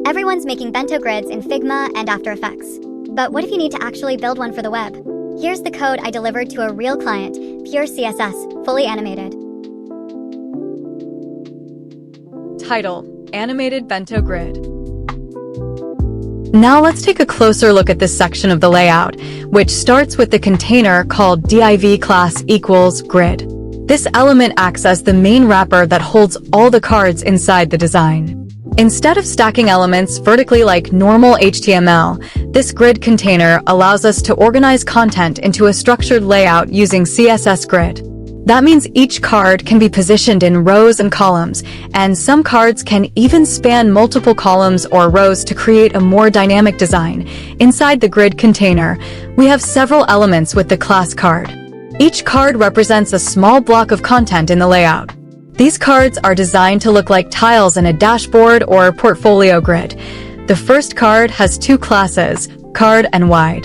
Everyone's making Bento grids in Figma and After Effects. But what if you need to actually build one for the web? Here's the code I delivered to a real client, pure CSS, fully animated. Title: Animated Bento Grid. Now let's take a closer look at this section of the layout, which starts with the container called div class equals grid. This element acts as the main wrapper that holds all the cards inside the design. Instead of stacking elements vertically like normal HTML, this grid container allows us to organize content into a structured layout using CSS grid. That means each card can be positioned in rows and columns, and some cards can even span multiple columns or rows to create a more dynamic design. Inside the grid container, we have several elements with the class card. Each card represents a small block of content in the layout. These cards are designed to look like tiles in a dashboard or portfolio grid. The first card has two classes, card and wide.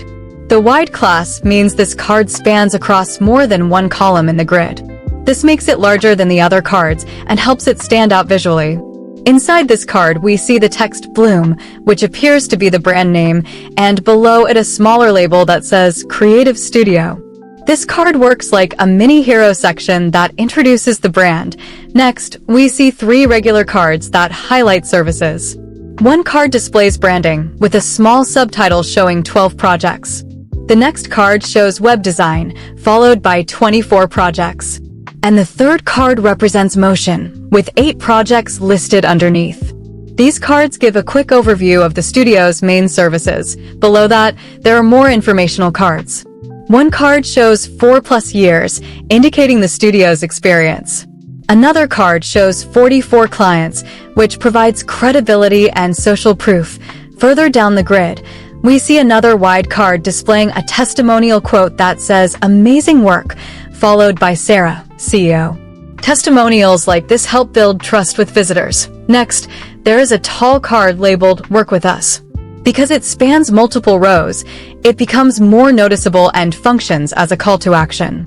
The wide class means this card spans across more than one column in the grid. This makes it larger than the other cards and helps it stand out visually. Inside this card, we see the text Bloom, which appears to be the brand name, and below it a smaller label that says Creative Studio. This card works like a mini hero section that introduces the brand. Next, we see three regular cards that highlight services. One card displays branding, with a small subtitle showing 12 projects. The next card shows web design, followed by 24 projects. And the third card represents motion, with 8 projects listed underneath. These cards give a quick overview of the studio's main services. Below that, there are more informational cards. One card shows 4+ years, indicating the studio's experience. Another card shows 44 clients, which provides credibility and social proof. Further down the grid, we see another wide card displaying a testimonial quote that says, "Amazing work," followed by Sarah, CEO. Testimonials like this help build trust with visitors. Next, there is a tall card labeled "Work with Us." Because it spans multiple rows, it becomes more noticeable and functions as a call to action.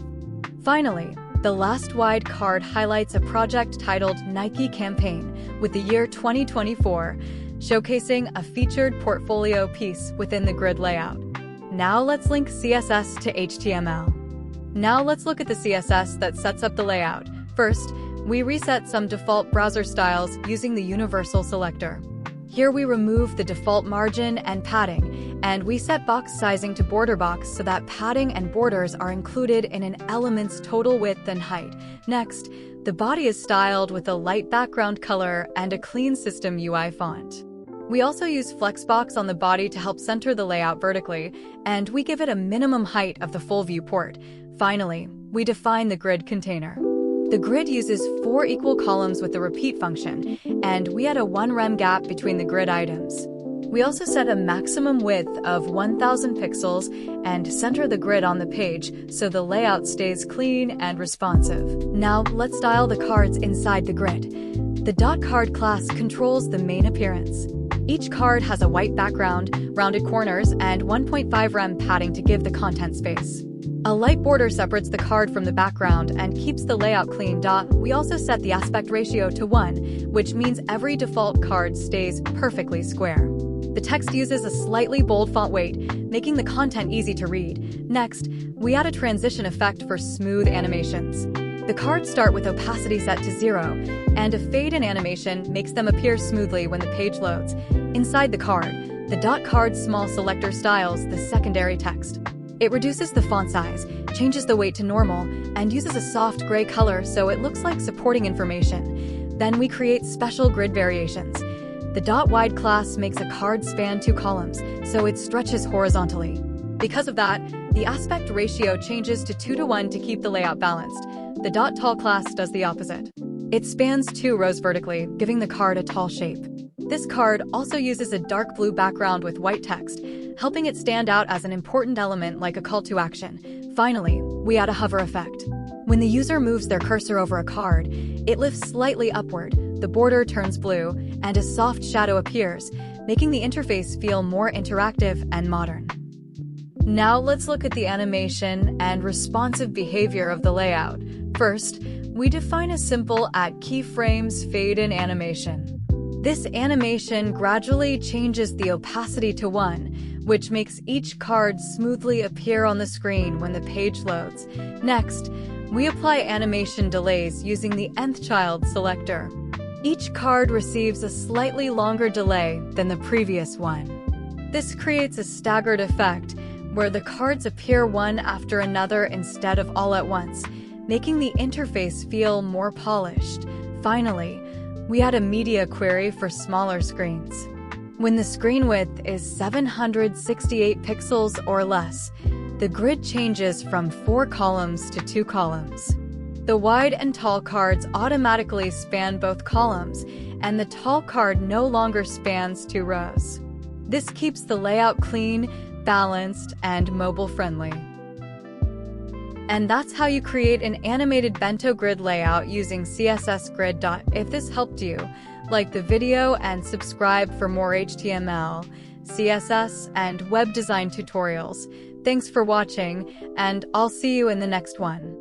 Finally, the last wide card highlights a project titled Nike Campaign with the year 2024, showcasing a featured portfolio piece within the grid layout. Now let's link CSS to HTML. Now let's look at the CSS that sets up the layout. First, we reset some default browser styles using the universal selector. Here we remove the default margin and padding, and we set box sizing to border box so that padding and borders are included in an element's total width and height. Next, the body is styled with a light background color and a clean system UI font. We also use Flexbox on the body to help center the layout vertically, and we give it a minimum height of the full viewport. Finally, we define the grid container. The grid uses 4 equal columns with the repeat function, and we add a 1 rem gap between the grid items. We also set a maximum width of 1000 pixels and center the grid on the page so the layout stays clean and responsive. Now let's style the cards inside the grid. The dot card class controls the main appearance. Each card has a white background, rounded corners, and 1.5 rem padding to give the content space. A light border separates the card from the background and keeps the layout clean. We also set the aspect ratio to 1, which means every default card stays perfectly square. The text uses a slightly bold font weight, making the content easy to read. Next, we add a transition effect for smooth animations. The cards start with opacity set to 0, and a fade-in animation makes them appear smoothly when the page loads. Inside the card, the dot card small selector styles the secondary text. It reduces the font size, changes the weight to normal, and uses a soft gray color so it looks like supporting information. Then we create special grid variations. The dot wide class makes a card span 2 columns, so it stretches horizontally. Because of that, the aspect ratio changes to 2:1 to keep the layout balanced. The dot tall class does the opposite. It spans 2 rows vertically, giving the card a tall shape. This card also uses a dark blue background with white text, helping it stand out as an important element like a call to action. Finally, we add a hover effect. When the user moves their cursor over a card, it lifts slightly upward, the border turns blue, and a soft shadow appears, making the interface feel more interactive and modern. Now let's look at the animation and responsive behavior of the layout. First, we define a simple @keyframes fade-in animation. This animation gradually changes the opacity to 1, which makes each card smoothly appear on the screen when the page loads. Next, we apply animation delays using the nth child selector. Each card receives a slightly longer delay than the previous one. This creates a staggered effect, where the cards appear one after another instead of all at once, making the interface feel more polished. Finally, we add a media query for smaller screens. When the screen width is 768 pixels or less, the grid changes from 4 columns to 2 columns. The wide and tall cards automatically span both columns, and the tall card no longer spans 2 rows. This keeps the layout clean, balanced, and mobile-friendly. And that's how you create an animated Bento grid layout using CSS Grid. If this helped you, like the video and subscribe for more HTML, CSS, and web design tutorials. Thanks for watching, and I'll see you in the next one.